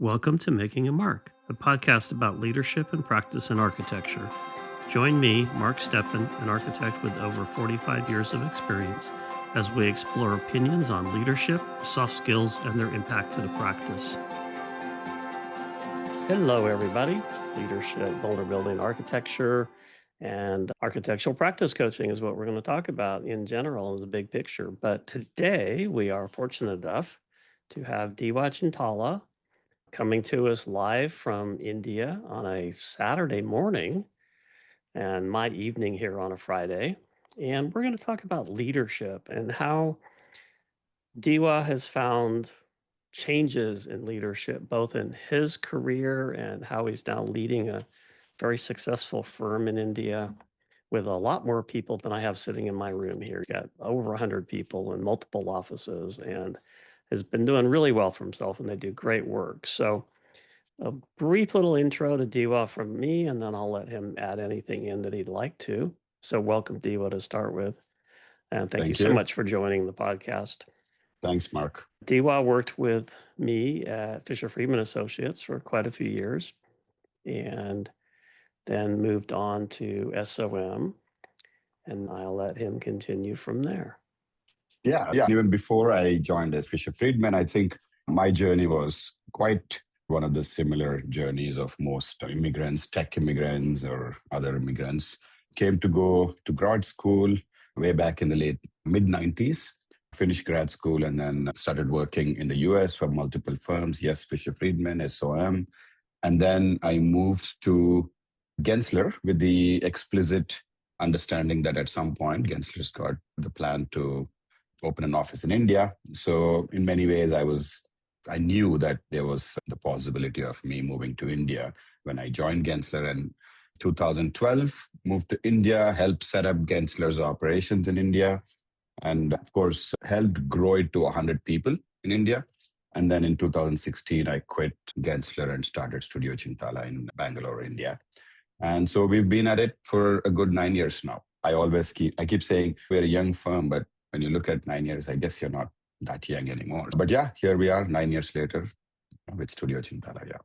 Welcome to Making a Mark, the podcast about leadership and practice in architecture. Join me, Mark Steppen, an architect with over 45 years of experience, as we explore opinions on leadership, soft skills, and their impact to the practice. Hello, everybody. Leadership, vulnerability in architecture, and architectural practice coaching is what we're going to talk about in general as a big picture. But today we are fortunate enough to have Diwa Chintala coming to us live from India on a Saturday morning and my evening here on a Friday. And we're going to talk about leadership and how Diwa has found changes in leadership, both in his career and how he's now leading a very successful firm in India with a lot more people than I have sitting in my room here. He's got over 100 people in multiple offices and has been doing really well for himself, and they do great work. So a brief little intro to Diwa from me, and then I'll let him add anything in that he'd like to. So, welcome, Diwa, to start with. And thank you Thank so you. much for joining the podcast. Thanks, Mark. Diwa worked with me at Fisher Friedman Associates for quite a few years and then moved on to SOM, and I'll let him continue from there. Yeah. Even before I joined as Fisher Friedman, I think my journey was quite one of the similar journeys of most immigrants, tech immigrants or other immigrants. Came to go to grad school way back in the late mid 90s, finished grad school, and then started working in the US for multiple firms. Yes, Fisher Friedman, SOM. And then I moved to Gensler with the explicit understanding that at some point Gensler's got the plan to open an office in India. So in many ways, I knew that there was the possibility of me moving to India when I joined Gensler. And 2012, moved to India, helped set up Gensler's operations in India, and of course helped grow it to 100 people in India. And then in 2016, I quit Gensler and started Studio Chintala in Bangalore, India. And so we've been at it for a good 9 years now. I keep saying we're a young firm, but when you look at 9 years, I guess you're not that young anymore. But yeah, here we are 9 years later with Studio Chintala. Yeah.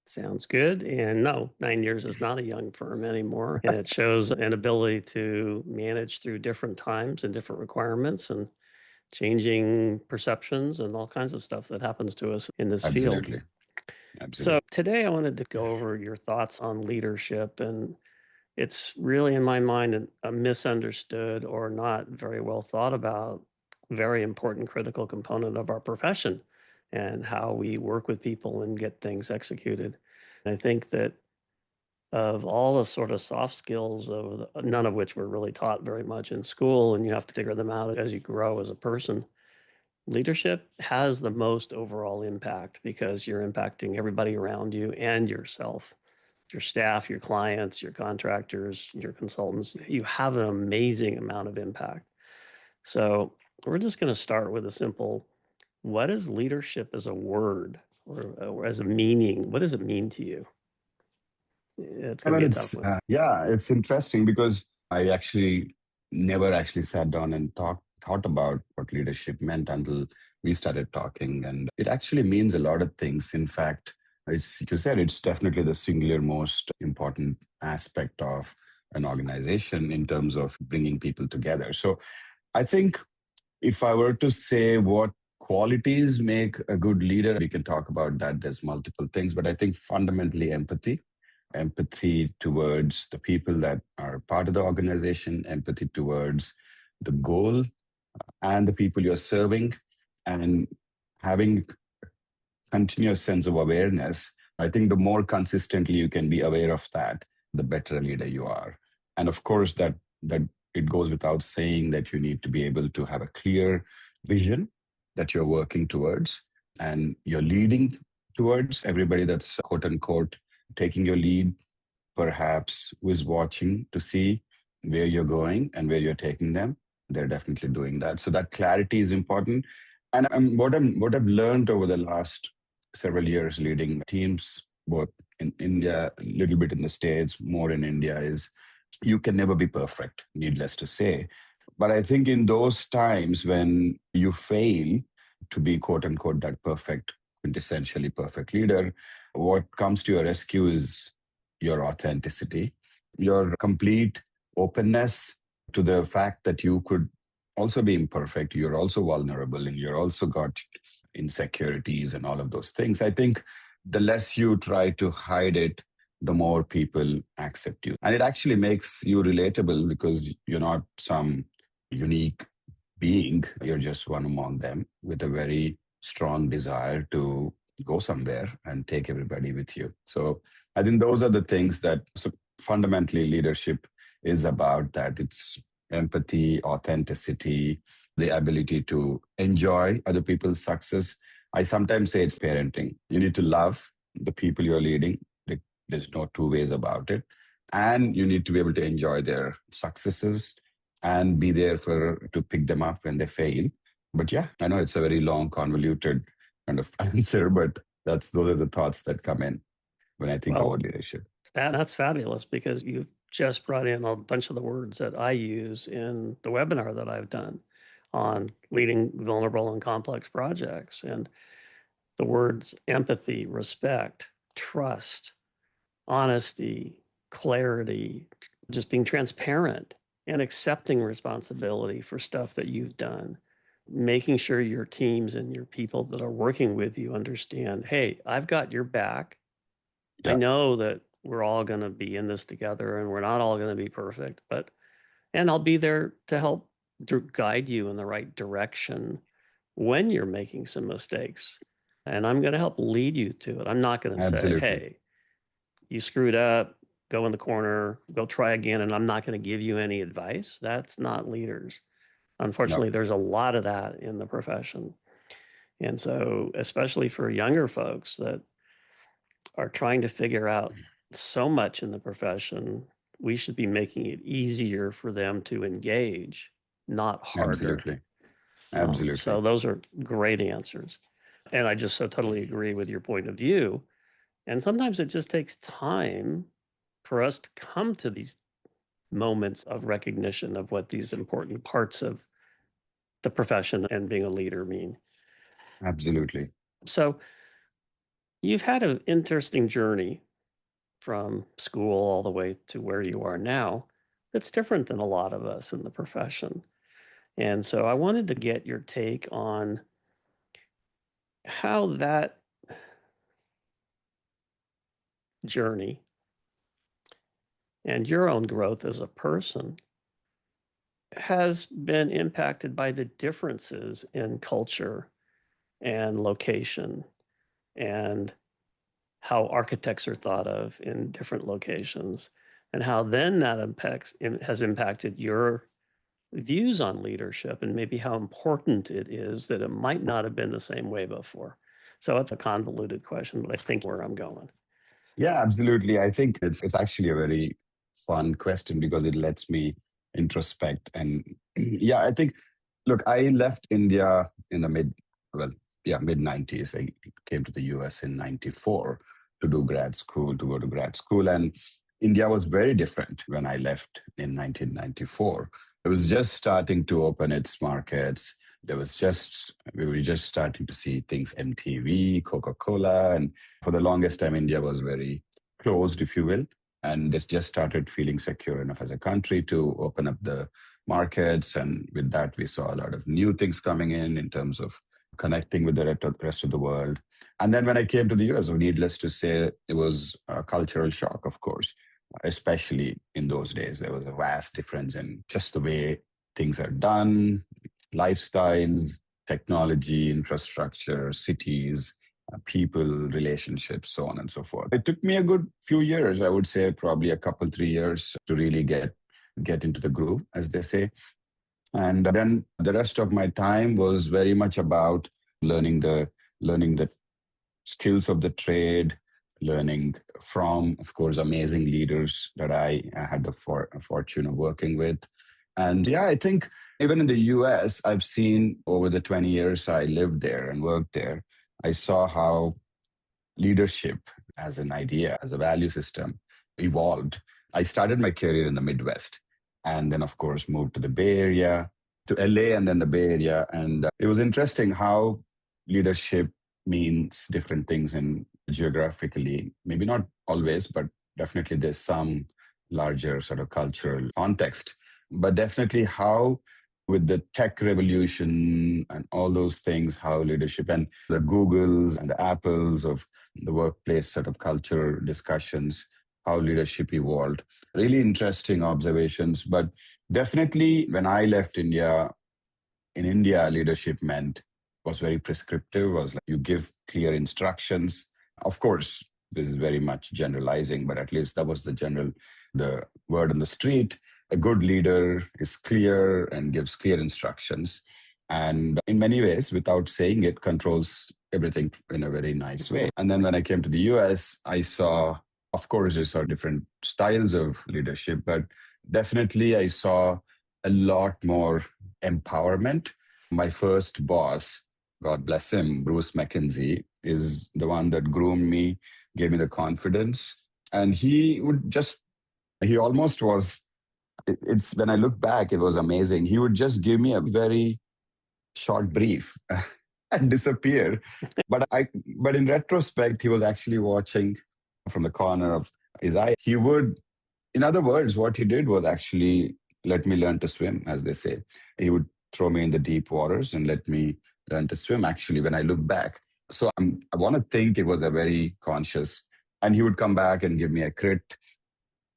Sounds good. And no, 9 years is not a young firm anymore. And it shows an ability to manage through different times and different requirements and changing perceptions and all kinds of stuff that happens to us in this field. Absolutely. So Absolutely. today I wanted to go over your thoughts on leadership. And it's really, in my mind, a misunderstood or not very well thought about, very important critical component of our profession and how we work with people and get things executed. I think that of all the sort of soft skills none of which were really taught very much in school, and you have to figure them out as you grow as a person, leadership has the most overall impact because you're impacting everybody around you and yourself, your staff, your clients, your contractors, your consultants. You have an amazing amount of impact. So we're just going to start with a simple, what is leadership as a word or as a meaning? What does it mean to you? It's I going to mean, be a tough one. it's interesting because I actually never actually sat down and thought about what leadership meant until we started talking. And it actually means a lot of things. In fact, it's, you said, it's definitely the singular most important aspect of an organization in terms of bringing people together. So I think if I were to say what qualities make a good leader, we can talk about that. There's multiple things, but I think fundamentally empathy towards the people that are part of the organization, empathy towards the goal and the people you're serving, and having continuous sense of awareness. I think the more consistently you can be aware of that, the better a leader you are. And of course, that it goes without saying that you need to be able to have a clear vision that you're working towards and you're leading towards. Everybody that's quote unquote taking your lead perhaps who is watching to see where you're going and where you're taking them. They're definitely doing that. So that clarity is important. And what I've learned over the last several years leading teams, both in India, a little bit in the States, more in India, is you can never be perfect, needless to say. But I think in those times when you fail to be quote unquote that perfect quintessentially perfect leader. What comes to your rescue is your authenticity, your complete openness to the fact that you could also be imperfect. You're also vulnerable and you're also got insecurities and all of those things. I think the less you try to hide it, the more people accept you. And it actually makes you relatable because you're not some unique being. You're just one among them with a very strong desire to go somewhere and take everybody with you. So I think those are the things that so fundamentally leadership is about, that it's empathy, authenticity, the ability to enjoy other people's success. I sometimes say it's parenting. You need to love the people you're leading. There's no two ways about it. And you need to be able to enjoy their successes and be there for to pick them up when they fail. But yeah, I know it's a very long, convoluted kind of answer, but those are the thoughts that come in when I think Well, about leadership. that's fabulous because you've just brought in a bunch of the words that I use in the webinar that I've done on leading vulnerable and complex projects. And the words empathy, respect, trust, honesty, clarity, just being transparent and accepting responsibility for stuff that you've done, making sure your teams and your people that are working with you understand, hey, I've got your back. I Yeah, know that we're all going to be in this together and we're not all going to be perfect, and I'll be there to help guide you in the right direction when you're making some mistakes. And I'm going to help lead you to it. I'm not going to say, absolutely. hey, you screwed up, go in the corner, go try again, and I'm not going to give you any advice. That's not leaders. No, Unfortunately, there's a lot of that in the profession. And so, especially for younger folks that are trying to figure out so much in the profession, we should be making it easier for them to engage, not harder. absolutely. So, Absolutely. those are great answers. And I just so totally agree with your point of view. And sometimes it just takes time for us to come to these moments of recognition of what these important parts of the profession and being a leader mean. Absolutely. So, you've had an interesting journey from school all the way to where you are now. That's different than a lot of us in the profession. And so I wanted to get your take on how that journey and your own growth as a person has been impacted by the differences in culture and location and how architects are thought of in different locations and how then that has impacted your views on leadership and maybe how important it is that it might not have been the same way before. So it's a convoluted question, but I think where I'm going. Yeah, absolutely. I think it's actually a very fun question because it lets me introspect. And yeah, I think, look, I left India in the mid 90s. I came to the US in 94 to do grad school, to go to grad school. And India was very different when I left in 1994. It was just starting to open its markets. We were just starting to see things, MTV, Coca-Cola, and for the longest time, India was very closed, if you will. And this just started feeling secure enough as a country to open up the markets. And with that, we saw a lot of new things coming in terms of connecting with the rest of the world. And then when I came to the US, needless to say, it was a cultural shock, of course, especially in those days. There was a vast difference in just the way things are done, lifestyle, technology, infrastructure, cities, people, relationships, so on and so forth. It took me a good few years, I would say probably a couple, 3 years to really get into the groove, as they say. And then the rest of my time was very much about learning the skills of the trade, learning from, of course, amazing leaders that I had the fortune of working with. And yeah, I think even in the US, I've seen over the 20 years I lived there and worked there, I saw how leadership as an idea, as a value system evolved. I started my career in the Midwest and then, of course, moved to the Bay Area, to LA, and then the Bay Area. And it was interesting how leadership means different things in geographically, maybe not always, but definitely there's some larger sort of cultural context. But definitely how with the tech revolution and all those things, how leadership and the Googles and the Apples of the workplace sort of culture discussions, how leadership evolved. Really interesting observations. But definitely when I left India, in India, leadership meant was very prescriptive, was like you give clear instructions. Of course, this is very much generalizing, but at least that was the word on the street. A good leader is clear and gives clear instructions. And in many ways, without saying it, controls everything in a very nice way. And then when I came to the US, I saw, of course, there are different styles of leadership, but definitely I saw a lot more empowerment. My first boss, God bless him, Bruce McKenzie, is the one that groomed me, gave me the confidence. And he almost was, it's when I look back, it was amazing. He would just give me a very short brief and disappear. But in retrospect, he was actually watching from the corner of his eye. He would, in other words, what he did was actually let me learn to swim, as they say. He would throw me in the deep waters and let me learn to swim, actually, when I look back. So I want to think it was a very conscious, and he would come back and give me a crit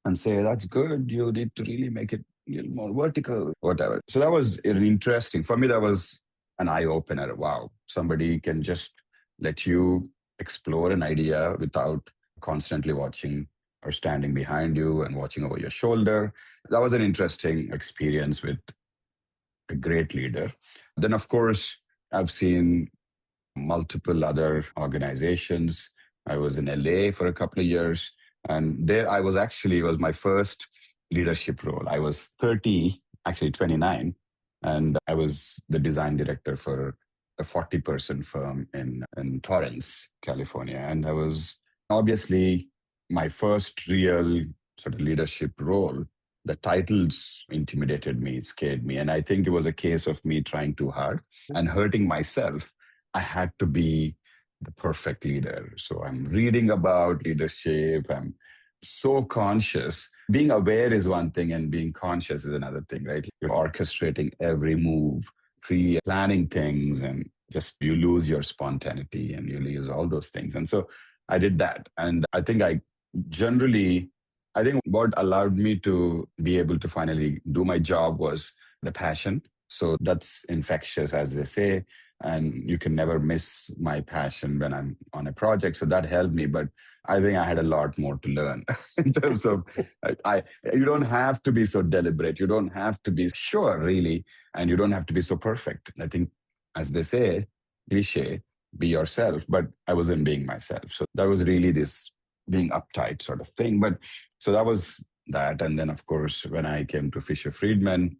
and say, that's good. You need to really make it a little more vertical, whatever. So that was interesting. For me, that was an eye opener. Wow, somebody can just let you explore an idea without constantly watching or standing behind you and watching over your shoulder. That was an interesting experience with a great leader. Then, of course, I've seen multiple other organizations. I was in LA for a couple of years, and there I was actually, it was my first leadership role. I was 30, actually 29, and I was the design director for a 40-person firm in Torrance, California. And I was obviously my first real sort of leadership role. The titles intimidated me, it scared me. And I think it was a case of me trying too hard and hurting myself. I had to be the perfect leader. So I'm reading about leadership. I'm so conscious. Being aware is one thing, and being conscious is another thing, right? You're orchestrating every move, pre-planning things, and just you lose your spontaneity and you lose all those things. And so I did that. And I think I think what allowed me to be able to finally do my job was the passion. So that's infectious, as they say. And you can never miss my passion when I'm on a project. So that helped me. But I think I had a lot more to learn in terms of you don't have to be so deliberate. You don't have to be sure, really. And you don't have to be so perfect. I think, as they say, cliche, be yourself. But I wasn't being myself. So that was really this being uptight sort of thing. But so that was that. And then, of course, when I came to Fisher Friedman,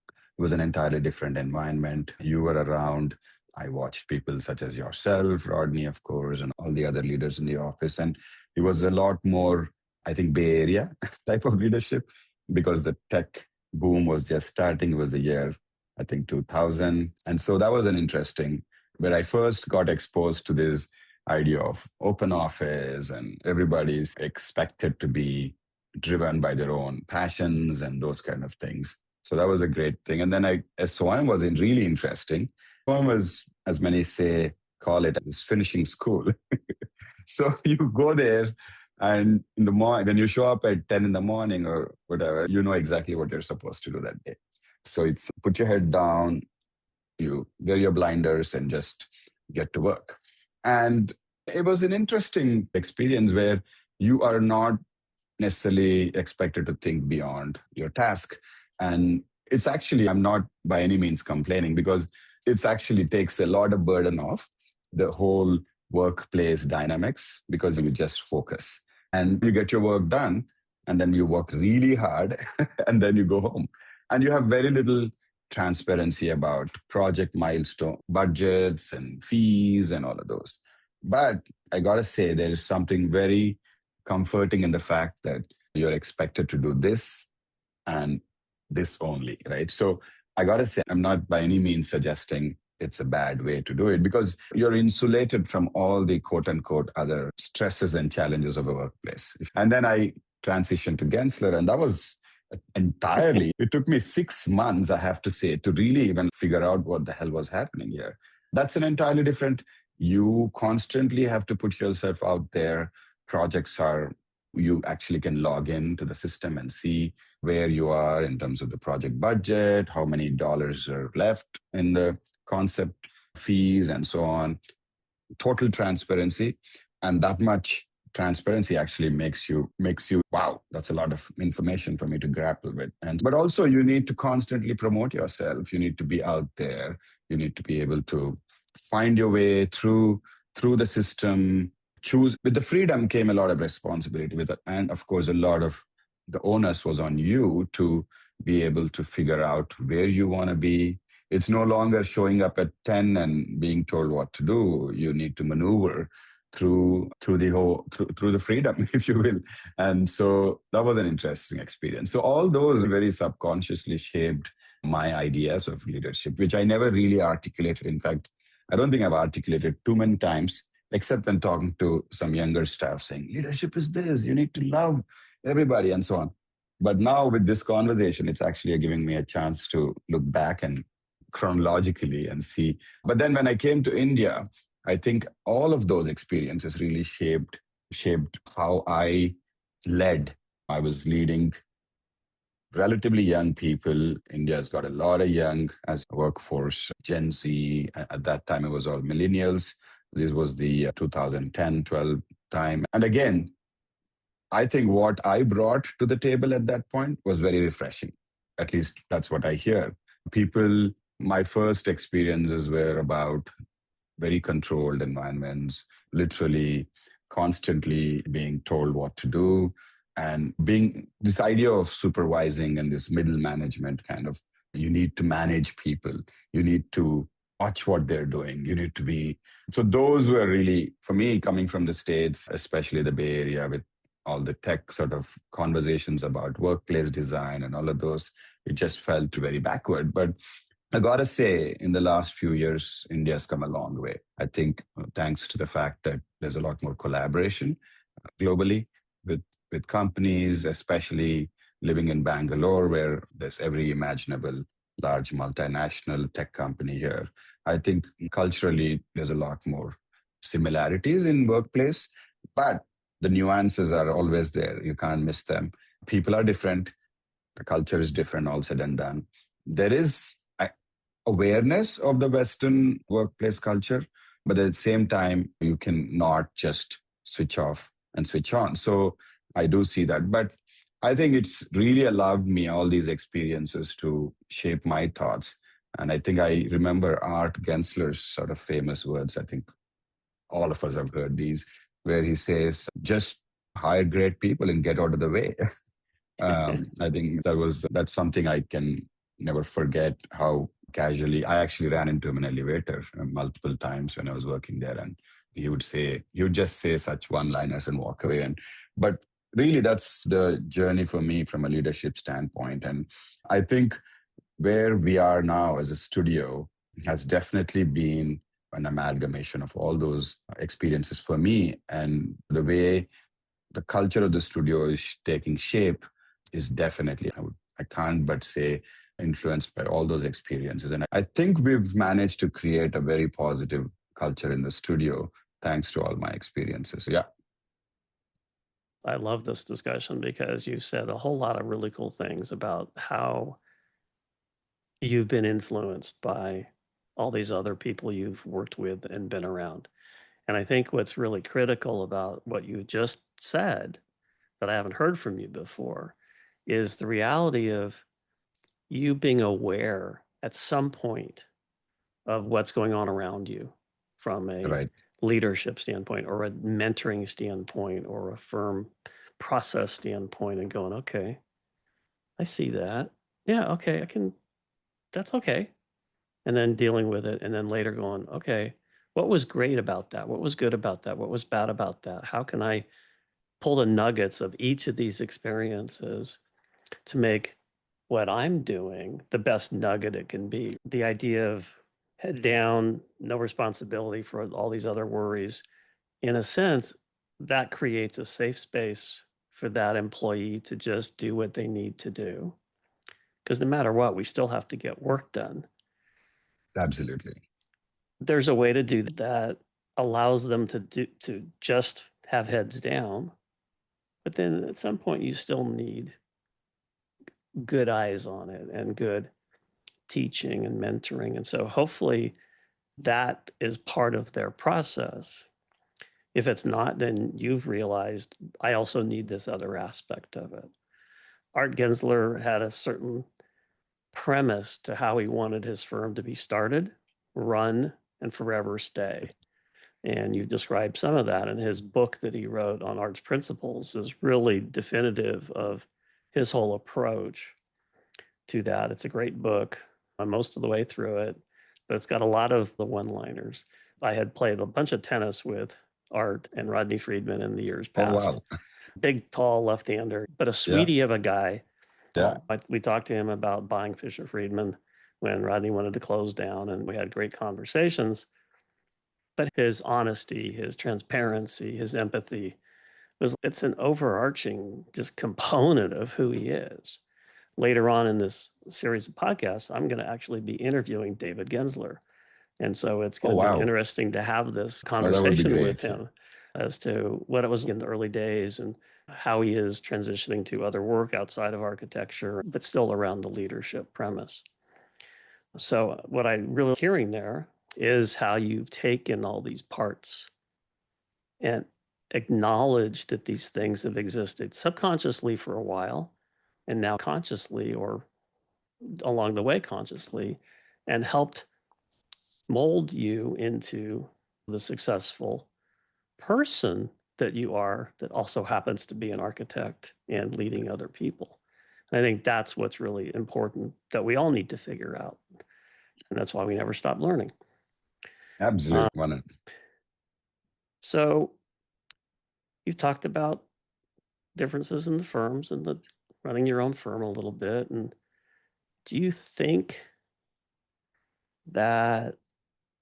it was an entirely different environment. You were around. I watched people such as yourself, Rodney, of course, and all the other leaders in the office. And it was a lot more, I think, Bay Area type of leadership, because the tech boom was just starting. It was the year, I think, 2000. And so that was an interesting, where I first got exposed to this idea of open office, and everybody's expected to be driven by their own passions and those kind of things. So that was a great thing. And then SOM was really interesting. SOM was, as many call it, as finishing school. So you go there, and in the morning, when you show up at 10 in the morning or whatever, you know exactly what you're supposed to do that day. So it's put your head down, you wear your blinders and just get to work. And it was an interesting experience where you are not necessarily expected to think beyond your task. And it's actually, I'm not by any means complaining, because it's actually takes a lot of burden off the whole workplace dynamics, because you just focus and you get your work done, and then you work really hard and then you go home. And you have very little transparency about project milestone budgets and fees and all of those. But I got to say, there is something very comforting in the fact that you're expected to do this and this only, right? So I got to say, I'm not by any means suggesting it's a bad way to do it because you're insulated from all the quote unquote other stresses and challenges of a workplace. And then I transitioned to Gensler, and that was entirely, it took me 6 months, I have to say, to really even figure out what the hell was happening here. That's an entirely different, you constantly have to put yourself out there. Projects are, you actually can log into the system and see where you are in terms of the project budget, how many dollars are left in the concept fees, and so on. Total transparency, and that much transparency actually makes you wow, that's a lot of information for me to grapple with. And but also you need to constantly promote yourself. You need to be out there. You need to be able to find your way through the system. Choose. With the freedom came a lot of responsibility with it, and of course a lot of the onus was on you to be able to figure out where you want to be. It's no longer showing up at 10 and being told what to do. You need to maneuver through the freedom, if you will. And so that was an interesting experience. So all those very subconsciously shaped my ideas of leadership, which I never really articulated. In fact, I don't think I've articulated too many times, except when talking to some younger staff saying, leadership is this, you need to love everybody and so on. But now with this conversation, it's actually giving me a chance to look back and chronologically and see. But then when I came to India, I think all of those experiences really shaped how I led. I was leading relatively young people. India's got a lot of young as a workforce, Gen Z. At that time, it was all millennials. This was the 2010, 12 time. And again, I think what I brought to the table at that point was very refreshing. At least that's what I hear. People, my first experiences were about very controlled environments, literally constantly being told what to do, and being this idea of supervising and this middle management kind of, you need to manage people, you need to watch what they're doing, you need to be. So those were really, for me, coming from the States, especially the Bay Area, with all the tech sort of conversations about workplace design and all of those, it just felt very backward. But I gotta say, in the last few years, India's come a long way. I think thanks to the fact that there's a lot more collaboration globally with companies, especially living in Bangalore, where there's every imaginable large multinational tech company here. I think culturally, there's a lot more similarities in workplace, but the nuances are always there. You can't miss them. People are different. The culture is different, all said and done. There is awareness of the Western workplace culture, but at the same time, you can not just switch off and switch on. So I do see that. But I think it's really allowed me all these experiences to shape my thoughts. And I think I remember Art Gensler's sort of famous words. I think all of us have heard these, where he says, just hire great people and get out of the way. I think that's something I can never forget, how casually I actually ran into him in an elevator multiple times when I was working there, and he would just say such one-liners and walk away. But really, that's the journey for me from a leadership standpoint. And I think where we are now as a studio has definitely been an amalgamation of all those experiences for me, and the way the culture of the studio is taking shape is definitely, I can't but say, influenced by all those experiences. And I think we've managed to create a very positive culture in the studio thanks to all my experiences. Yeah. I love this discussion because you said a whole lot of really cool things about how you've been influenced by all these other people you've worked with and been around. And I think what's really critical about what you just said that I haven't heard from you before is the reality of you being aware at some point of what's going on around you from a Right. leadership standpoint or a mentoring standpoint or a firm process standpoint, and going, okay, I see that. Yeah, okay, that's okay. And then dealing with it, and then later going, okay, what was great about that? What was good about that? What was bad about that? How can I pull the nuggets of each of these experiences to make what I'm doing the best nugget it can be? The idea of head down, no responsibility for all these other worries. In a sense, that creates a safe space for that employee to just do what they need to do. Because no matter what, we still have to get work done. Absolutely. There's a way to do that allows them to just have heads down. But then at some point, you still need good eyes on it and good teaching and mentoring. And so hopefully that is part of their process. If it's not, then you've realized I also need this other aspect of it. Art Gensler had a certain premise to how he wanted his firm to be started, run, and forever stay. And you described some of that in his book that he wrote on arts principles is really definitive of his whole approach to that. It's a great book. I'm most of the way through it, but it's got a lot of the one-liners. I had played a bunch of tennis with Art and Rodney Friedman in the years Oh, past. wow. Big, tall left-hander, but a Yeah. sweetie of a guy. Yeah. We talked to him about buying Fisher Friedman when Rodney wanted to close down, and we had great conversations. But his honesty, his transparency, his empathy it's an overarching just component of who he is. Later on in this series of podcasts, I'm going to actually be interviewing David Gensler. And so it's Oh, going to be wow. interesting to have this Oh, that would be conversation with great. him as to what it was in the early days and how he is transitioning to other work outside of architecture, but still around the leadership premise. So what I'm really hearing there is how you've taken all these parts and acknowledged that these things have existed subconsciously for a while and now consciously or along the way consciously and helped mold you into the successful person that you are that also happens to be an architect and leading other people. And I think that's what's really important that we all need to figure out. And that's why we never stop learning. Absolutely. So you've talked about differences in the firms and the running your own firm a little bit. And do you think that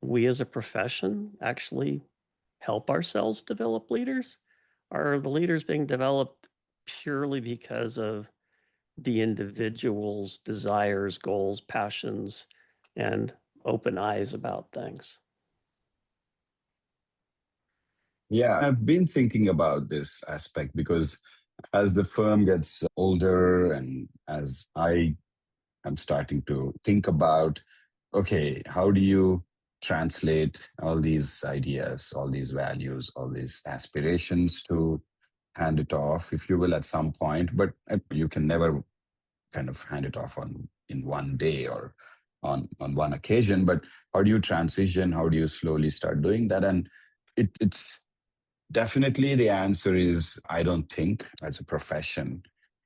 we as a profession actually help ourselves develop leaders? Are the leaders being developed purely because of the individual's desires, goals, passions, and open eyes about things? Yeah, I've been thinking about this aspect because as the firm gets older and as I am starting to think about, okay, how do you translate all these ideas, all these values, all these aspirations to hand it off, if you will, at some point, but you can never kind of hand it off in one day or on one occasion. But how do you transition? How do you slowly start doing that? And it's definitely the answer is I don't think as a profession.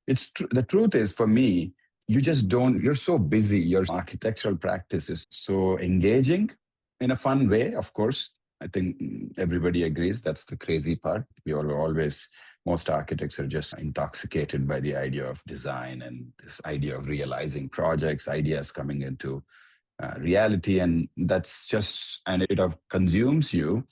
The truth is for me, you just don't, you're so busy. Your architectural practice is so engaging in a fun way, of course. I think everybody agrees that's the crazy part. We all always, most architects are just intoxicated by the idea of design and this idea of realizing projects, ideas coming into reality. And that's just, and it consumes you.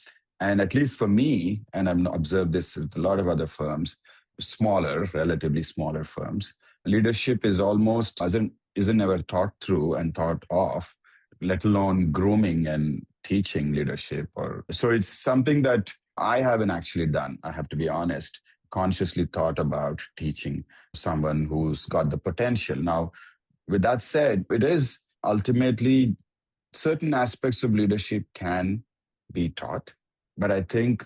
And at least for me, and I've observed this with a lot of other firms, smaller, relatively smaller firms, leadership is almost isn't never thought through and thought of, let alone grooming and teaching leadership. Or so it's something that I haven't actually done. I have to be honest. Consciously thought about teaching someone who's got the potential. Now, with that said, it is ultimately certain aspects of leadership can be taught, but I think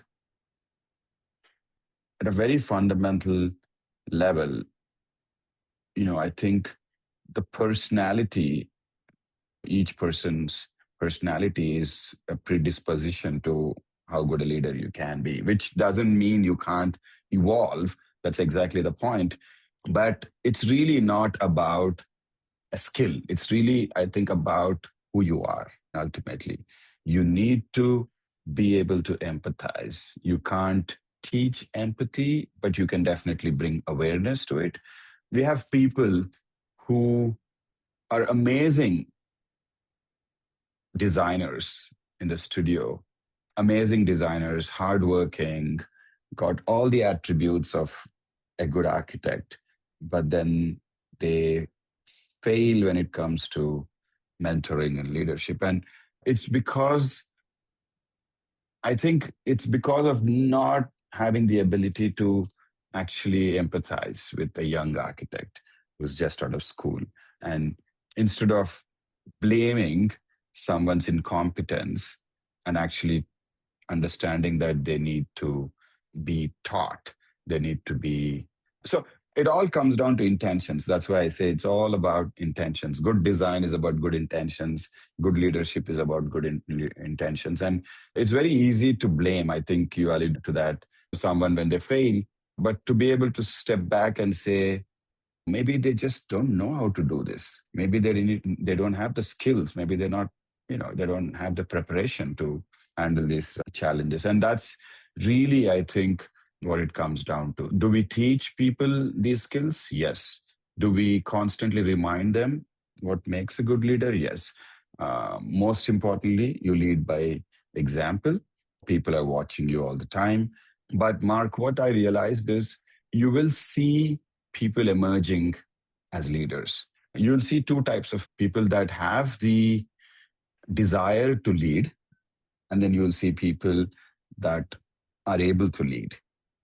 at a very fundamental level, I think the personality, each person's personality is a predisposition to how good a leader you can be, which doesn't mean you can't evolve. That's exactly the point. But it's really not about a skill. It's really, I think, about who you are ultimately. You need to be able to empathize. You can't teach empathy, but you can definitely bring awareness to it. We have people who are amazing designers in the studio, amazing designers, hardworking, got all the attributes of a good architect, but then they fail when it comes to mentoring and leadership. And it's because I think it's because of not having the ability to actually empathize with a young architect who's just out of school. And instead of blaming someone's incompetence and actually understanding that they need to be taught, they need to be. So it all comes down to intentions. That's why I say it's all about intentions. Good design is about good intentions. Good leadership is about good intentions. And it's very easy to blame. I think you alluded to that, someone when they fail, but to be able to step back and say, maybe they just don't know how to do this. Maybe they don't have the skills. Maybe they're not, they don't have the preparation to handle these challenges. And that's really, I think, what it comes down to. Do we teach people these skills? Yes. Do we constantly remind them what makes a good leader? Yes. Most importantly, you lead by example. People are watching you all the time. But Mark, what I realized is you will see people emerging as leaders. You'll see two types of people that have the desire to lead, and then you'll see people that are able to lead.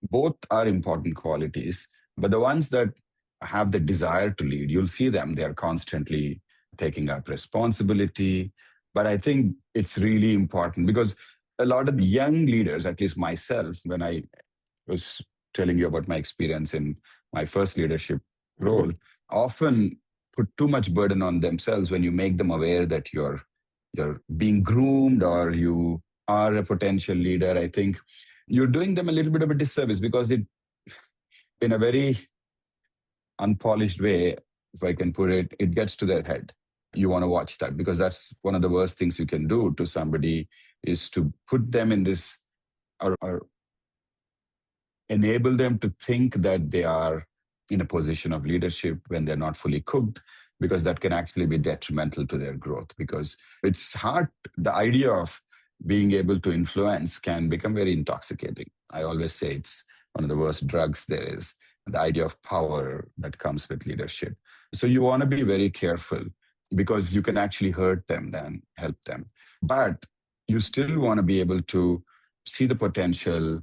Both are important qualities, but the ones that have the desire to lead, you'll see them, they are constantly taking up responsibility. But I think it's really important because a lot of young leaders, at least myself, when I was telling you about my experience in my first leadership role, often put too much burden on themselves when you make them aware that you're being groomed or you are a potential leader. I think you're doing them a little bit of a disservice because it, in a very unpolished way, if I can put it, it gets to their head. You want to watch that because that's one of the worst things you can do to somebody is to put them in this or enable them to think that they are in a position of leadership when they're not fully cooked, because that can actually be detrimental to their growth. Because it's hard, the idea of being able to influence can become very intoxicating. I always say it's one of the worst drugs there is, the idea of power that comes with leadership. So you want to be very careful because you can actually hurt them than help them. But you still want to be able to see the potential,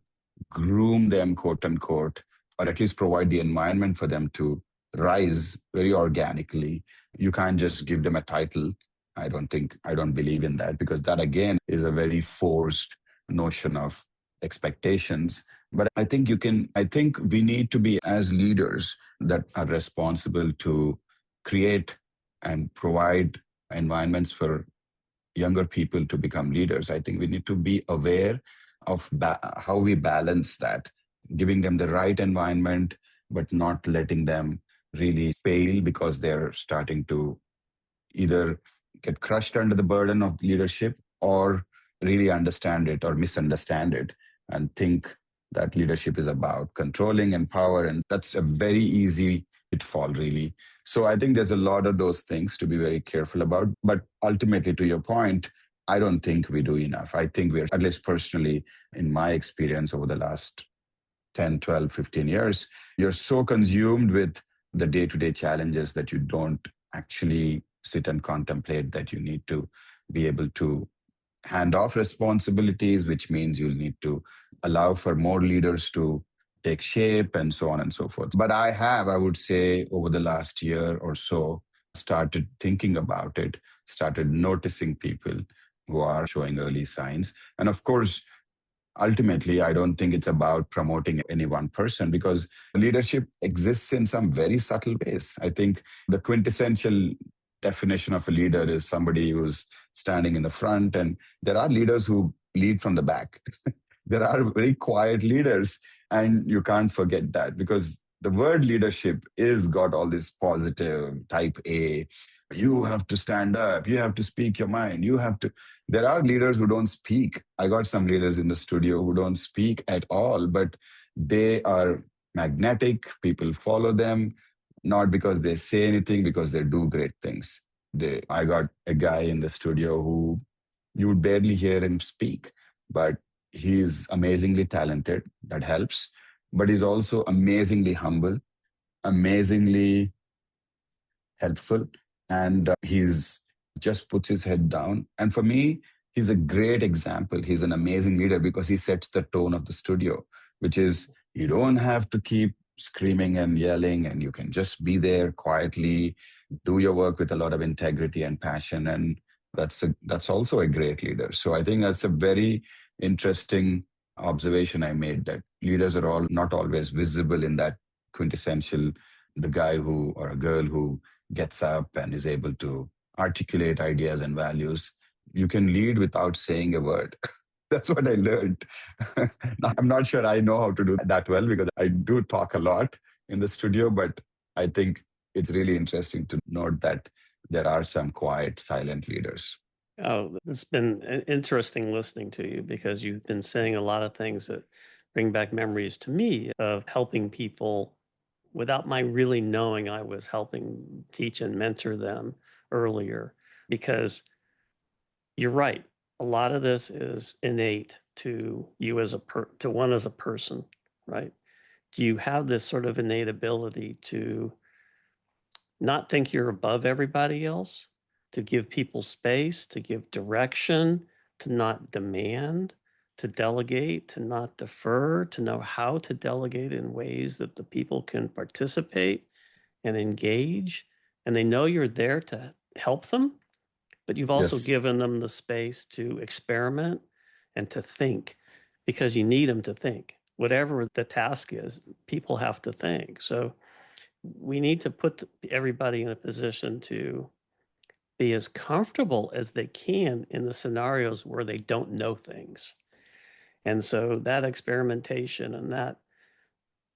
groom them, quote unquote, or at least provide the environment for them to rise very organically. You can't just give them a title. I don't believe in that because that again is a very forced notion of expectations. But I think we need to be as leaders that are responsible to create and provide environments for younger people to become leaders. I think we need to be aware of how we balance that, giving them the right environment, but not letting them really fail because they're starting to either get crushed under the burden of leadership or really understand it or misunderstand it and think that leadership is about controlling and power. And that's a very easy pitfall, really. So I think there's a lot of those things to be very careful about. But ultimately, to your point, I don't think we do enough. I think we're, at least personally, in my experience over the last 10, 12, 15 years, you're so consumed with the day-to-day challenges that you don't actually sit and contemplate that you need to be able to hand off responsibilities, which means you'll need to allow for more leaders to take shape and so on and so forth. But I would say, over the last year or so, started thinking about it, started noticing people who are showing early signs. And of course, ultimately, I don't think it's about promoting any one person because leadership exists in some very subtle ways. I think the quintessential definition of a leader is somebody who's standing in the front, and there are leaders who lead from the back. There are very quiet leaders, and you can't forget that because the word leadership is got all this positive type A. You have to stand up. You have to speak your mind. There are leaders who don't speak. I got some leaders in the studio who don't speak at all, but they are magnetic. People follow them, not because they say anything, because they do great things. I got a guy in the studio who You would barely hear him speak, but he is amazingly talented. That helps. But he's also amazingly humble, amazingly helpful, and he's just puts his head down. And for me, he's a great example. He's an amazing leader because he sets the tone of the studio, which is you don't have to keep screaming and yelling, and you can just be there quietly, do your work with a lot of integrity and passion, and that's also a great leader. So I think that's a very interesting observation I made, that leaders are all not always visible in that quintessential, the guy who or a girl who gets up and is able to articulate ideas and values. You can lead without saying a word. That's what I learned. Now, I'm not sure I know how to do that well because I do talk a lot in the studio, but I think it's really interesting to note that there are some quiet, silent leaders. Oh, it's been interesting listening to you because you've been saying a lot of things that bring back memories to me of helping people without my really knowing I was helping teach and mentor them earlier. Because you're right, a lot of this is innate to you as to one as a person, right? Do you have this sort of innate ability to not think you're above everybody else, to give people space, to give direction, to not demand, to delegate, to not defer, to know how to delegate in ways that the people can participate and engage, and they know you're there to help them, but you've also Yes, given them the space to experiment and to think because you need them to think. Whatever the task is, people have to think. So we need to put everybody in a position to be as comfortable as they can in the scenarios where they don't know things. And so that experimentation and that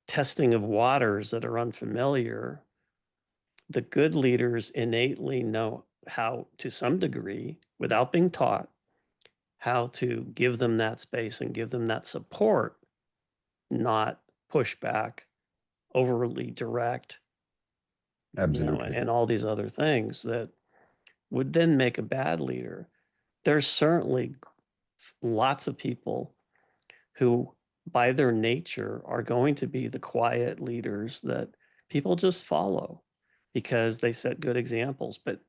testing of waters that are unfamiliar, the good leaders innately know how, to some degree, without being taught, how to give them that space and give them that support, not push back, overly direct, absolutely. and all these other things that would then make a bad leader. There's certainly lots of people who, by their nature, are going to be the quiet leaders that people just follow because they set good examples. But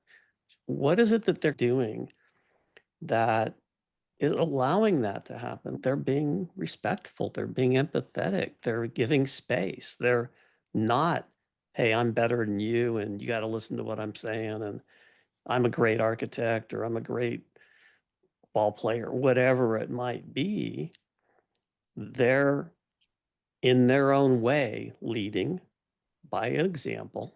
what is it that they're doing that is allowing that to happen? They're being respectful, they're being empathetic, they're giving space. They're not, hey, I'm better than you and you got to listen to what I'm saying. And I'm a great architect or I'm a great ball player, whatever it might be. They're in their own way leading by example.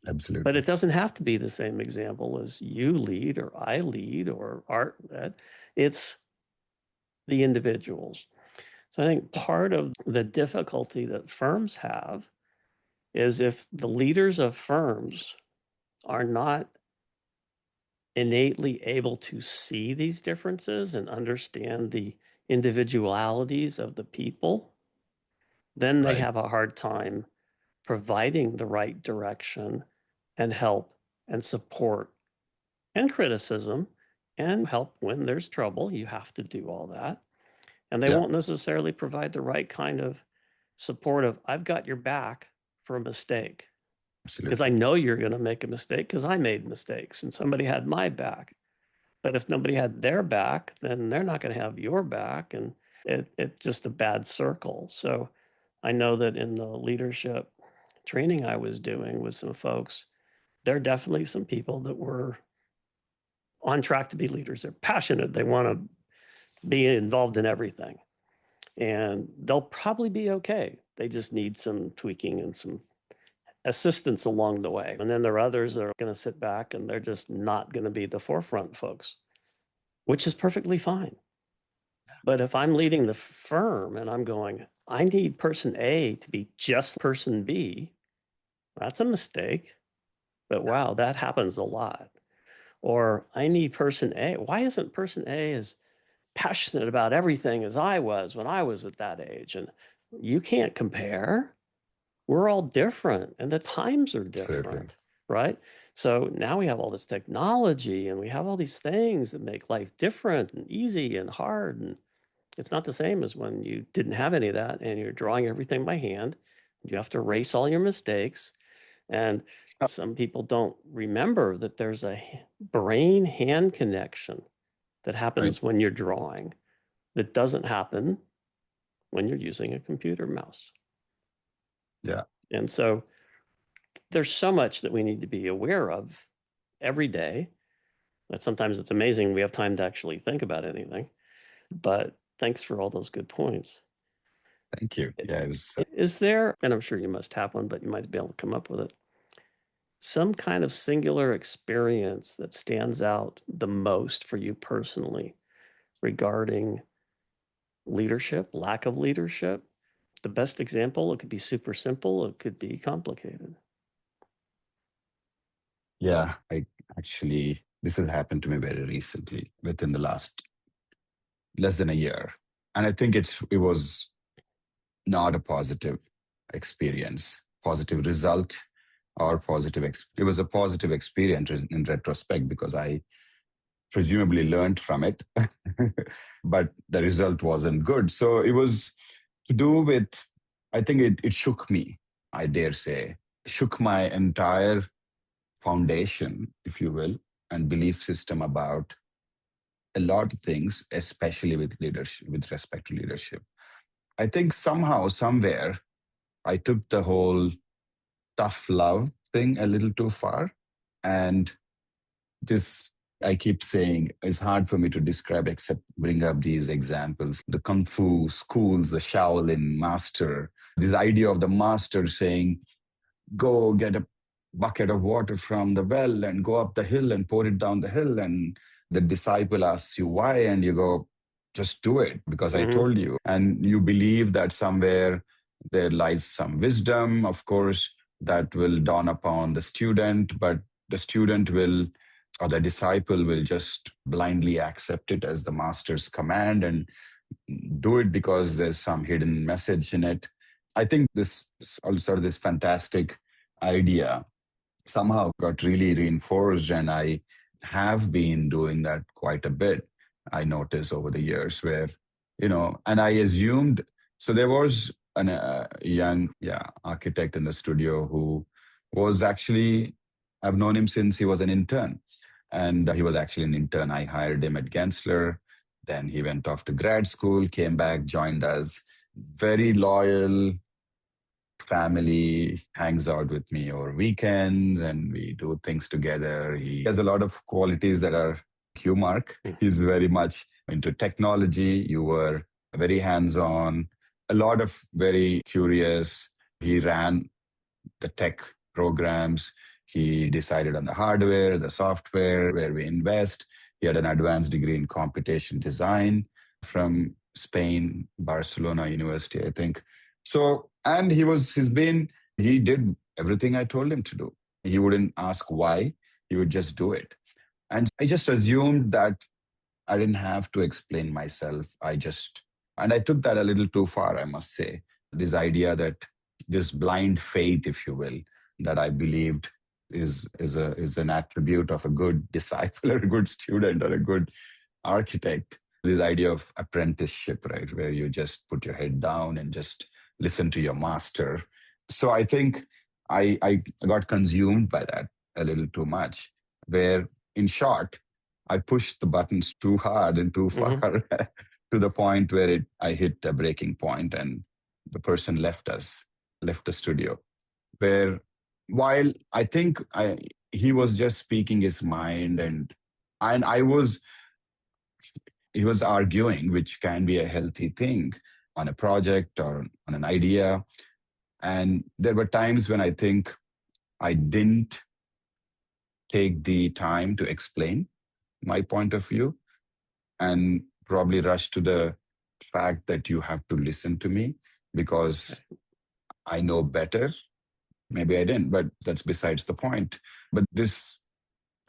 But Absolutely. it doesn't have to be the same example as you lead or I lead or art. It's the individuals. So I think part of the difficulty that firms have is if the leaders of firms are not innately able to see these differences and understand the individualities of the people, then they Right. have a hard time providing the right direction and help and support and criticism and help when there's trouble. You have to do all that. And they Yeah, won't necessarily provide the right kind of support of, I've got your back for a mistake because I absolutely. know you're going to make a mistake because I made mistakes and somebody had my back. But if nobody had their back, then they're not going to have your back. And it's just a bad circle. So I know that in the leadership training I was doing with some folks, there are definitely some people that were on track to be leaders. They're passionate. They want to be involved in everything. And they'll probably be okay. They just need some tweaking and some assistance along the way. And then there are others that are going to sit back and they're just not going to be the forefront folks, which is perfectly fine. But if I'm leading the firm and I'm going, I need person A to be just person B, that's a mistake. But wow, that happens a lot. Or I need person A. Why isn't person A as passionate about everything as I was when I was at that age? And you can't compare. We're all different and the times are Absolutely. different, right? So now we have all this technology and we have all these things that make life different and easy and hard. And it's not the same as when you didn't have any of that and you're drawing everything by hand. You have to erase all your mistakes. And some people don't remember that there's a brain hand connection that Right. happens when you're drawing that doesn't happen when you're using a computer mouse. Yeah. And so there's so much that we need to be aware of every day that sometimes it's amazing we have time to actually think about anything. But thanks for all those good points. Thank you. Yeah, it was. Is there, and I'm sure you must have one, but you might be able to come up with it, some kind of singular experience that stands out the most for you personally regarding leadership, lack of leadership? The best example, it could be super simple, it could be complicated. Yeah, I actually, this has happened to me very recently, within the last less than a year. And I think it was not a positive experience, positive result, or it was a positive experience in retrospect because I presumably learned from it, but the result wasn't good. So it was to do with, I think it shook me, I dare say, shook my entire foundation, if you will, and belief system about a lot of things, especially with leadership, with respect to leadership. I think somehow, somewhere, I took the whole tough love thing a little too far. And this, I keep saying, it's hard for me to describe except bring up these examples. The Kung Fu schools, the Shaolin master, this idea of the master saying, go get a bucket of water from the well and go up the hill and pour it down the hill. And the disciple asks you why, and you go, just do it because I Mm-hmm. told you. And you believe that somewhere there lies some wisdom, of course, that will dawn upon the student, but the student will, or the disciple will just blindly accept it as the master's command and do it because there's some hidden message in it. I think this also this fantastic idea somehow got really reinforced, and I have been doing that quite a bit. I noticed over the years where, and I assumed, so there was a young, architect in the studio who was actually, I've known him since he was an intern. And he was actually an intern. I hired him at Gensler. Then he went off to grad school, came back, joined us. Very loyal, family, hangs out with me over weekends, and we do things together. He has a lot of qualities that are Q Mark. He's very much into technology. You were very hands-on, a lot of very curious. He ran the tech programs. He decided on the hardware, the software, where we invest. He had an advanced degree in computation design from Spain, Barcelona University, I think. So, and he did everything I told him to do. He wouldn't ask why, he would just do it. And I just assumed that I didn't have to explain myself. And I took that a little too far, I must say. This idea that this blind faith, if you will, that I believed is an attribute of a good disciple or a good student or a good architect. This idea of apprenticeship, right, where you just put your head down and just listen to your master. So I think I got consumed by that a little too much, where in short, I pushed the buttons too hard and too far Mm-hmm. to the point where I hit a breaking point and the person left the studio. Where while I think he was just speaking his mind, and I was he was arguing, which can be a healthy thing on a project or on an idea. And there were times when I think I didn't take the time to explain my point of view and probably rush to the fact that you have to listen to me because I know better. Maybe I didn't, but that's besides the point. But the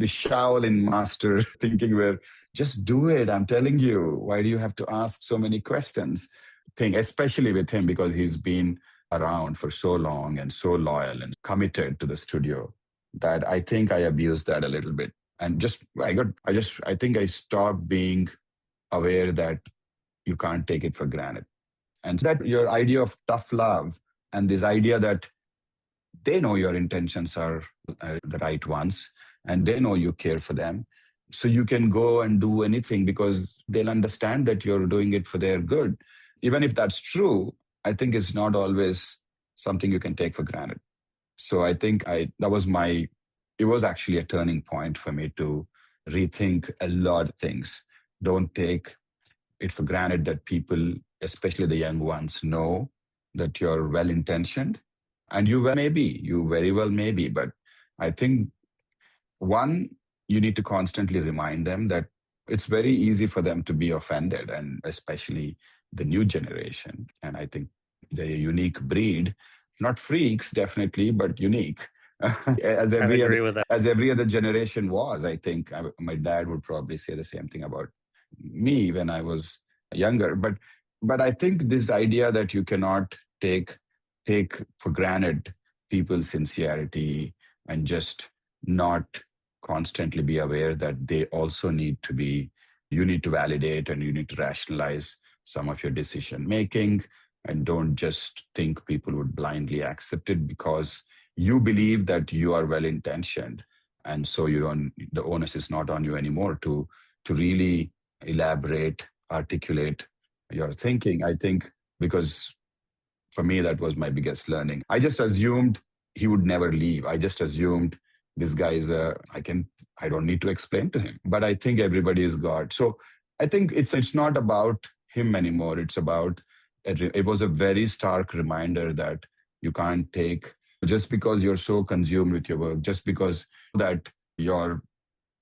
Shaolin master thinking where just do it, I'm telling you. Why do you have to ask so many questions? Thing, especially with him, because he's been around for so long and so loyal and committed to the studio. that I think I abused that a little bit. And I think I stopped being aware that you can't take it for granted. And that your idea of tough love and this idea that they know your intentions are the right ones and they know you care for them. So you can go and do anything because they'll understand that you're doing it for their good. Even if that's true, I think it's not always something you can take for granted. So I think it was actually a turning point for me to rethink a lot of things. Don't take it for granted that people, especially the young ones, know that you're well intentioned. And you very well may be. But I think one, you need to constantly remind them that it's very easy for them to be offended, and especially the new generation. And I think they're a unique breed, not freaks, definitely, but unique. I would agree with that. As every other generation was. I think my dad would probably say the same thing about me when I was younger. But I think this idea that you cannot take for granted people's sincerity and just not constantly be aware that they also need to be, you need to validate and you need to rationalize some of your decision making, and don't just think people would blindly accept it because you believe that you are well intentioned. And so the onus is not on you anymore to really elaborate, articulate your thinking. I think because for me, that was my biggest learning. I just assumed he would never leave. I just assumed this guy I don't need to explain to him. But I think everybody is God. So I think it's not about him anymore. It was a very stark reminder that you can't take, just because you're so consumed with your work, just because that you're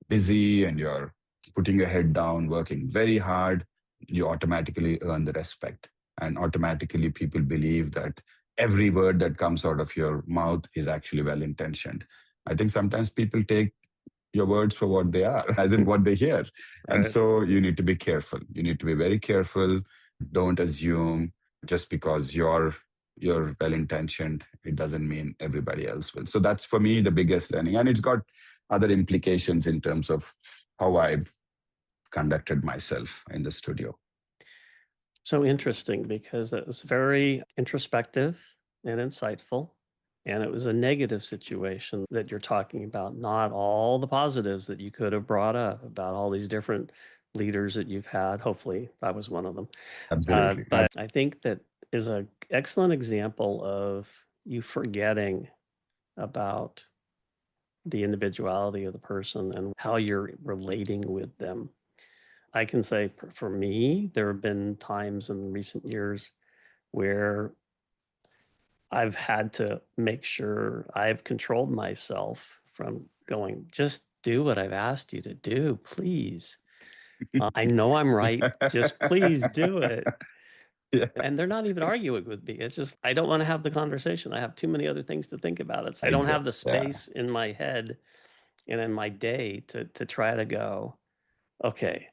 busy and you're putting your head down, working very hard, you automatically earn the respect. And automatically people believe that every word that comes out of your mouth is actually well intentioned. I think sometimes people take your words for what they are, as in what they hear. And Right. so you need to be careful. You need to be very careful. Don't assume just because you're well intentioned, it doesn't mean everybody else will. So that's for me the biggest learning. And it's got other implications in terms of how I've conducted myself in the studio. So interesting because it was very introspective and insightful. And it was a negative situation that you're talking about, not all the positives that you could have brought up about all these different leaders that you've had. Hopefully, I was one of them. Absolutely. But I think that is an excellent example of you forgetting about the individuality of the person and how you're relating with them. I can say for me, there have been times in recent years where I've had to make sure I've controlled myself from going, just do what I've asked you to do, please. I know I'm right. Just please do it. Yeah, And they're not even arguing with me. It's just, I don't want to have the conversation. I have too many other things to think about. I don't have exactly. the Yeah, space in my head and in my day to try to go, okay,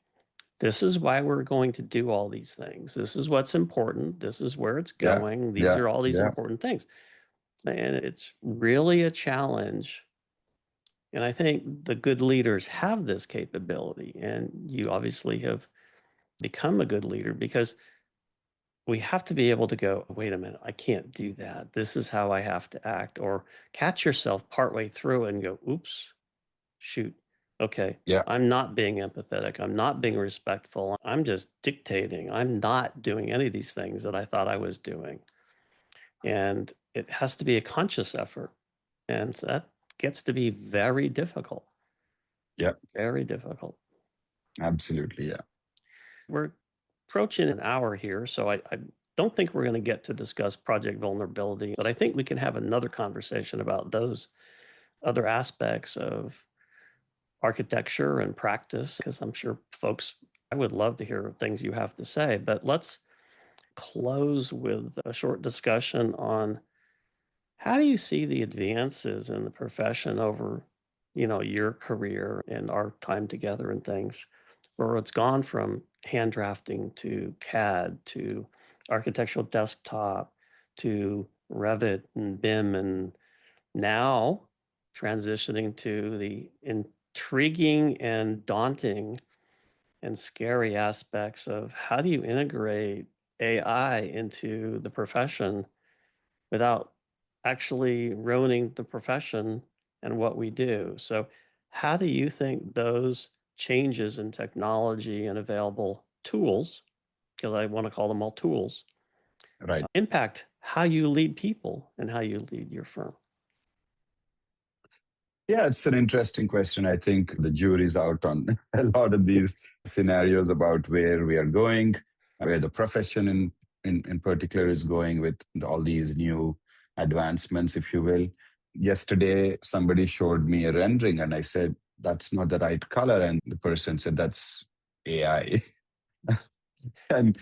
this is why we're going to do all these things. This is what's important. This is where it's yeah, going. These yeah, are all these yeah, important things. And it's really a challenge. And I think the good leaders have this capability. And you obviously have become a good leader because we have to be able to go, wait a minute, I can't do that. This is how I have to act. Or catch yourself partway through and go, oops, shoot. Okay, yeah, I'm not being empathetic. I'm not being respectful. I'm just dictating. I'm not doing any of these things that I thought I was doing. And it has to be a conscious effort. And so that gets to be very difficult, yeah, very difficult. absolutely. Yeah. We're approaching an hour here, so I don't think we're going to get to discuss project vulnerability, but I think we can have another conversation about those other aspects of architecture and practice, because I'm sure folks, I would love to hear things you have to say. But let's close with a short discussion on how do you see the advances in the profession over, your career and our time together and things, where it's gone from hand drafting to CAD to architectural desktop to Revit and BIM, and now transitioning to the intriguing and daunting and scary aspects of how do you integrate AI into the profession without actually ruining the profession and what we do. So, how do you think those changes in technology and available tools, because I want to call them all tools, Right. impact how you lead people and how you lead your firm? Yeah, it's an interesting question. I think the jury's out on a lot of these scenarios about where we are going, where the profession in particular is going with all these new advancements, if you will. Yesterday, somebody showed me a rendering and I said, that's not the right color. And the person said, that's AI. And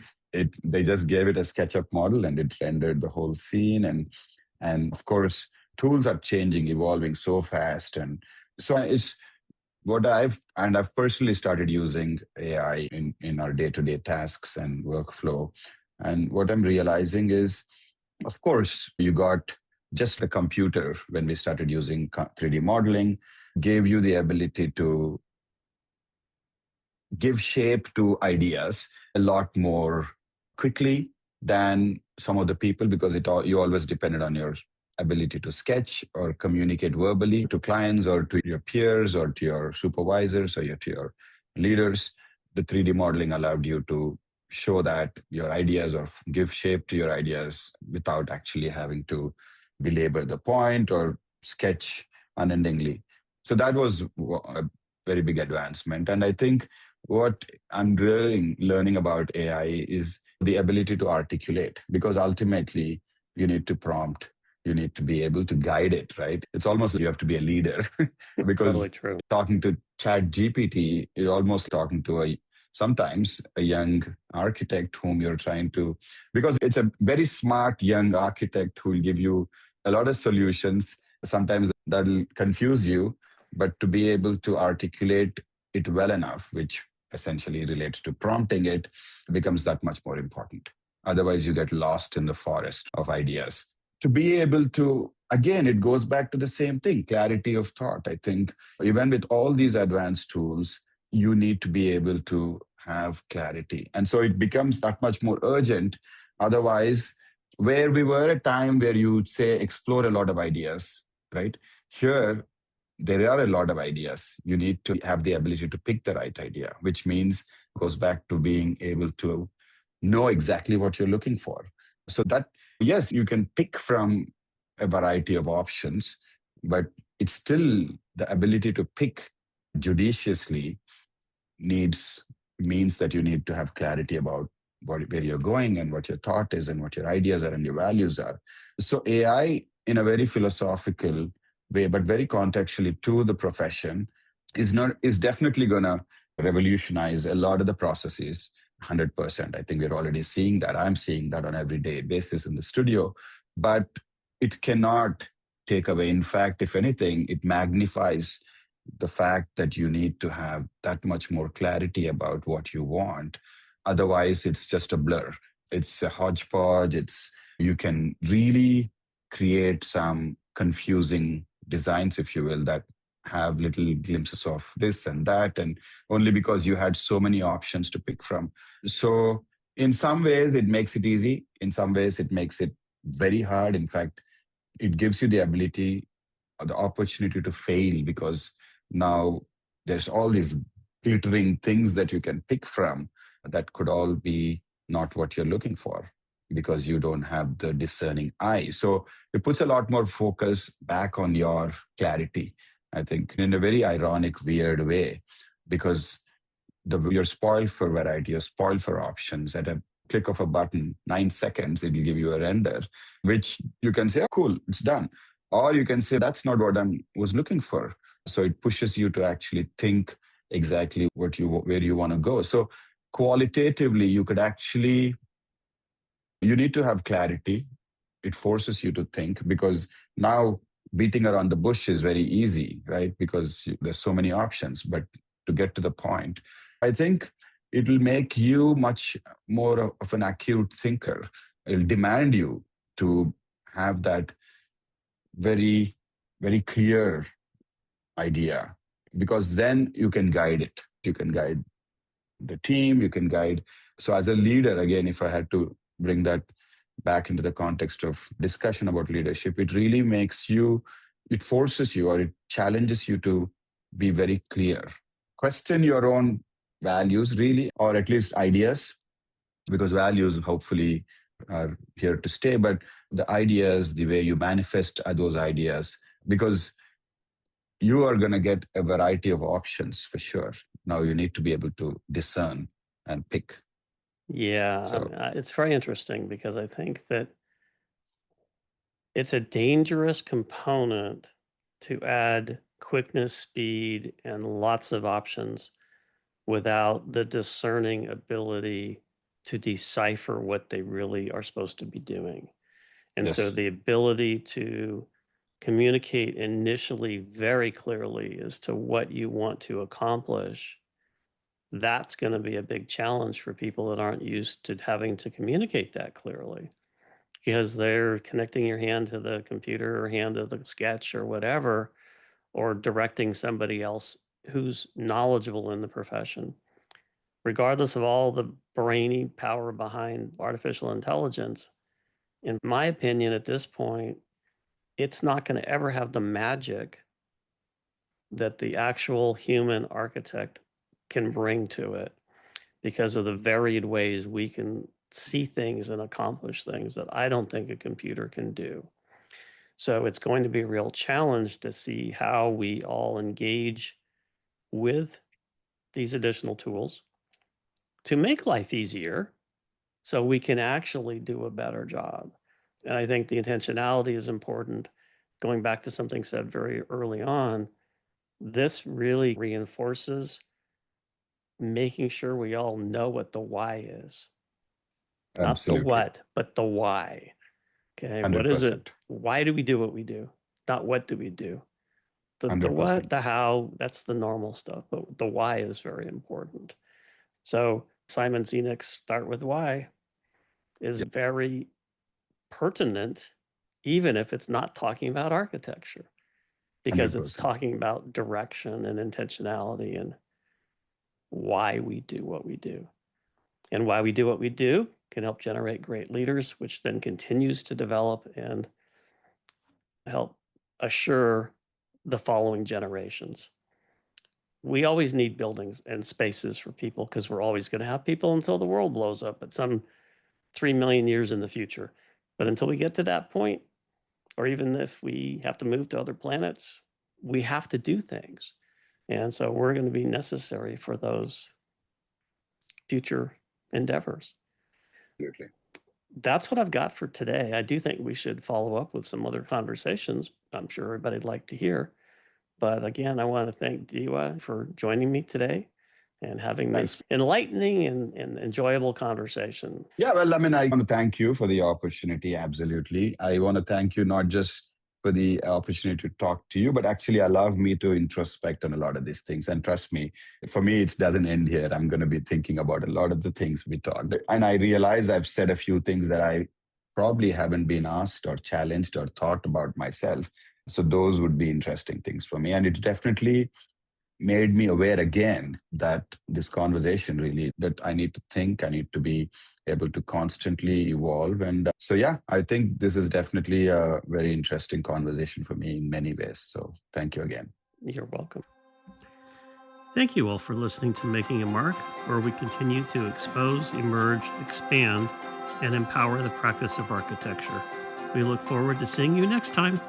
they just gave it a SketchUp model and it rendered the whole scene. And of course, tools are changing, evolving so fast. And so it's what I've personally started using AI in our day-to-day tasks and workflow. And what I'm realizing is, of course, you got just the computer when we started using 3D modeling, gave you the ability to give shape to ideas a lot more quickly than some of the people, because you always depended on your ability to sketch or communicate verbally to clients or to your peers or to your supervisors or to your leaders. The 3D modeling allowed you to show that your ideas or give shape to your ideas without actually having to belabor the point or sketch unendingly. So that was a very big advancement. And I think what I'm really learning about AI is the ability to articulate, because ultimately you need to prompt, you need to be able to guide it, right? It's almost like you have to be a leader Totally because true. talking to Chat GPT is almost talking to sometimes a young architect whom you're trying to, because it's a very smart young architect who will give you a lot of solutions. Sometimes that'll confuse you, but to be able to articulate it well enough, which essentially relates to prompting it, becomes that much more important. Otherwise, you get lost in the forest of ideas. To be able to, again, it goes back to the same thing, clarity of thought. I think even with all these advanced tools, you need to be able to have clarity. And so it becomes that much more urgent. Otherwise, where we were at a time where you would say explore a lot of ideas, right? Here, there are a lot of ideas. You need to have the ability to pick the right idea, which means goes back to being able to know exactly what you're looking for. So that, yes, you can pick from a variety of options, but it's still the ability to pick judiciously means that you need to have clarity about where you're going and what your thought is and what your ideas are and your values are. So AI, in a very philosophical way, but very contextually to the profession, is definitely going to revolutionize a lot of the processes. 100%. I think we're already seeing that. I'm seeing that on everyday basis in the studio, but it cannot take away. In fact, if anything, it magnifies the fact that you need to have that much more clarity about what you want. Otherwise, it's just a blur. It's a hodgepodge. You can really create some confusing designs, if you will, that have little glimpses of this and that, and only because you had so many options to pick from. So in some ways, it makes it easy. In some ways, it makes it very hard. In fact, it gives you the ability or the opportunity to fail, because now there's all these glittering things that you can pick from that could all be not what you're looking for, because you don't have the discerning eye. So it puts a lot more focus back on your clarity, I think, in a very ironic, weird way, because you're spoiled for variety, you're spoiled for options. At a click of a button, 9 seconds, it will give you a render, which you can say, oh, cool, it's done. Or you can say, that's not what I was looking for. So it pushes you to actually think exactly where you want to go. So qualitatively, you need to have clarity. It forces you to think, because now beating around the bush is very easy, right? Because there's so many options. But to get to the point, I think it will make you much more of an acute thinker. It'll demand you to have that very, very clear idea, because then you can guide it. You can guide the team, you can guide. So, as a leader, again, if I had to bring that back into the context of discussion about leadership, it really makes you, it forces you or it challenges you to be very clear. Question your own values, really, or at least ideas, because values hopefully are here to stay, but the ideas, the way you manifest those ideas, because you are going to get a variety of options for sure. Now you need to be able to discern and pick. Yeah, So, it's very interesting because I think that it's a dangerous component to add quickness, speed, and lots of options without the discerning ability to decipher what they really are supposed to be doing. And so yes, the ability to communicate initially very clearly as to what you want to accomplish, that's going to be a big challenge for people that aren't used to having to communicate that clearly because they're connecting your hand to the computer or hand to the sketch or whatever, or directing somebody else who's knowledgeable in the profession. Regardless of all the brainy power behind artificial intelligence, in my opinion, at this point, it's not going to ever have the magic that the actual human architect can bring to it because of the varied ways we can see things and accomplish things that I don't think a computer can do. So it's going to be a real challenge to see how we all engage with these additional tools to make life easier so we can actually do a better job. And I think the intentionality is important. Going back to something said very early on, this really reinforces making sure we all know what the why is. Not the absolutely. what, but the why. Okay, what is it? 100%. Why do we do what we do? Not what do we do? The what, 100%. the how, that's the normal stuff, but the why is very important. So Simon Sinek's Start with Why is very pertinent, even if it's not talking about architecture, because it's 100%. talking about direction and intentionality and why we do what we do. And why we do what we do can help generate great leaders, which then continues to develop and help assure the following generations. We always need buildings and spaces for people because we're always going to have people until the world blows up at some 3 million years in the future. But until we get to that point, or even if we have to move to other planets, we have to do things. And so we're going to be necessary for those future endeavors. Absolutely. That's what I've got for today. I do think we should follow up with some other conversations I'm sure everybody'd like to hear. But again, I want to thank Diwa for joining me today and having Thanks. this enlightening and enjoyable conversation. Yeah, well, I mean, I want to thank you for the opportunity. Absolutely. I want to thank you not just for the opportunity to talk to you, but actually allow me to introspect on a lot of these things. And trust me, for me, it doesn't end here. I'm going to be thinking about a lot of the things we talked. And I realize I've said a few things that I probably haven't been asked or challenged or thought about myself. So those would be interesting things for me. And it definitely made me aware again that this conversation really, that I need to think, I need to be able to constantly evolve. And so, yeah, I think this is definitely a very interesting conversation for me in many ways. So thank you again. You're welcome. Thank you all for listening to Making a Mark, where we continue to expose, emerge, expand, and empower the practice of architecture. We look forward to seeing you next time.